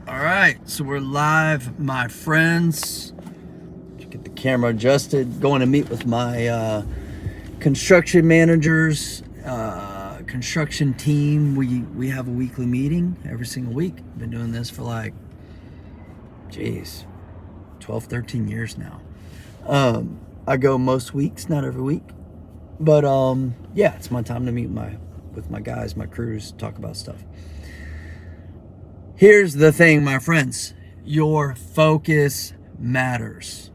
All right, so we're live, my friends. Get the camera adjusted. Going to meet with my construction managers, construction team. We have a weekly meeting every single week. Been doing this for 12, 13 years now. I go most weeks, not every week, but yeah, it's my time to meet with my guys, my crews, talk about stuff. Here's the thing, my friends. Your focus matters.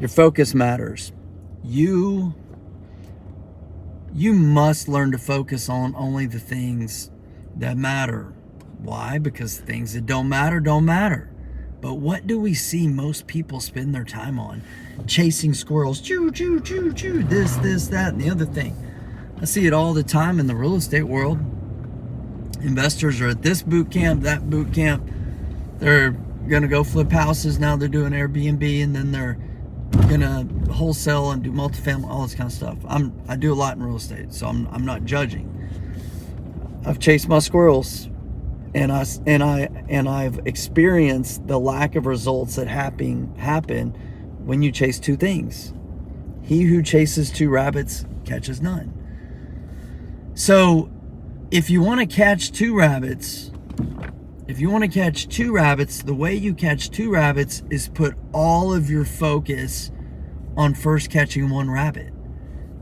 Your focus matters. You must learn to focus on only the things that matter. Why? Because things that don't matter don't matter. But what do we see most people spend their time on? Chasing squirrels. Choo, choo, choo, choo. This, that, and the other thing. I see it all the time in the real estate world. Investors are at this boot camp, that boot camp. They're gonna go flip houses. Now they're doing Airbnb, and then they're gonna wholesale and do multifamily, all this kind of stuff. I do a lot in real estate, so I'm not judging. I've chased my squirrels, and I've experienced the lack of results that happen when you chase two things. He who chases two rabbits catches none. So if you want to catch two rabbits, the way you catch two rabbits is put all of your focus on first catching one rabbit.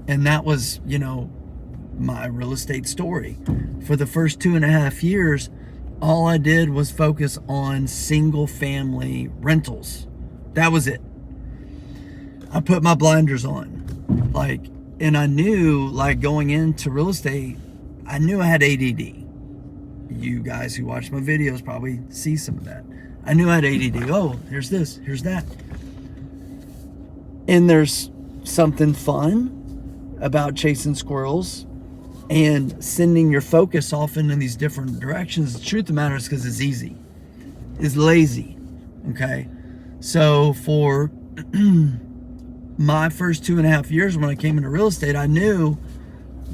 And that was, my real estate story. For the first 2.5 years, all I did was focus on single family rentals. That was it. I put my blinders on. And I knew, going into real estate, I knew I had ADD. You guys who watch my videos probably see some of that. I knew I had ADD. Oh, here's this, here's that. And there's something fun about chasing squirrels and sending your focus off into these different directions. The truth of the matter is because it's easy. It's lazy. Okay? So for my first 2.5 years when I came into real estate, I knew,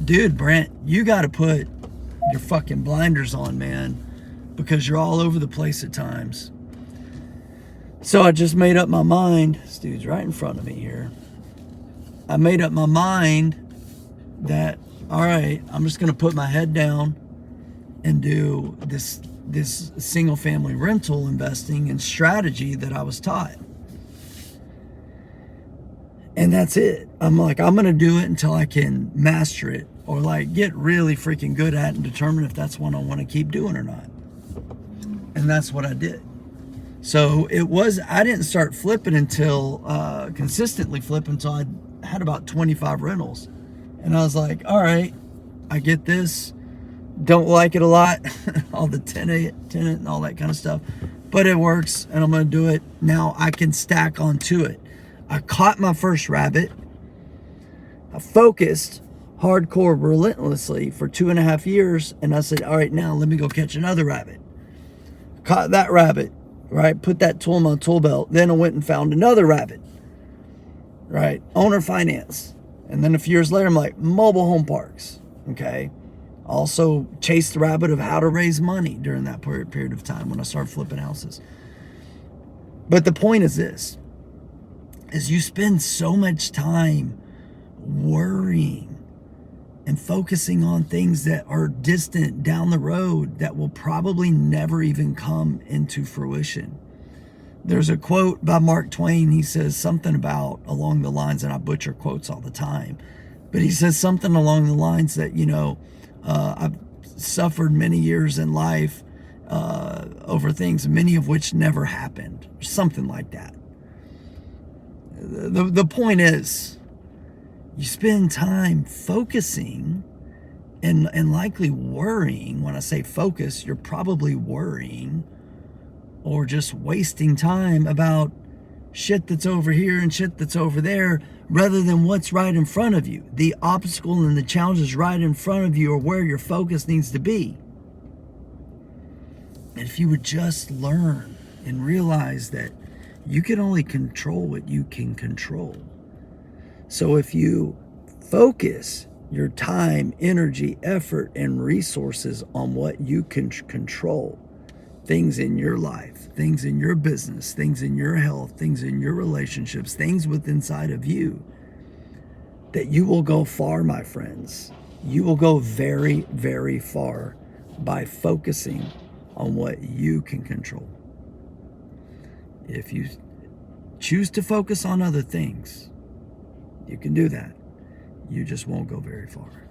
dude, Brent, you got to put your fucking blinders on, man, because you're all over the place at times. So I just made up my mind. This dude's right in front of me here. I made up my mind that, all right, I'm just going to put my head down and do this single family rental investing and strategy that I was taught. And that's it. I'm going to do it until I can master it, or get really freaking good at it and determine if that's one I want to keep doing or not. And that's what I did. So I didn't start flipping consistently flip until I had about 25 rentals. And I was like, all right, I get this. Don't like it a lot. All the tenant and all that kind of stuff. But it works, and I'm going to do it. Now I can stack onto it. I caught my first rabbit. I focused hardcore relentlessly for 2.5 years, and I said, all right, now let me go catch another rabbit. Caught that rabbit, right? Put that tool in my tool belt. Then I went and found another rabbit, right? Owner finance. And then a few years later, I'm like, mobile home parks, okay? Also chased the rabbit of how to raise money during that period of time when I started flipping houses. But the point is this, is you spend so much time worrying and focusing on things that are distant down the road that will probably never even come into fruition. There's a quote by Mark Twain. He says something along the lines, and I butcher quotes all the time, but he says something along the lines that, I've suffered many years in life over things, many of which never happened, something like that. The point is, you spend time focusing and likely worrying. When I say focus, you're probably worrying or just wasting time about shit that's over here and shit that's over there, rather than what's right in front of you. The obstacle and the challenges right in front of you are where your focus needs to be. And if you would just learn and realize that you can only control what you can control. So if you focus your time, energy, effort, and resources on what you can control, things in your life, things in your business, things in your health, things in your relationships, things within inside of you, that you will go far, my friends. You will go very, very far by focusing on what you can control. If you choose to focus on other things, you can do that. You just won't go very far.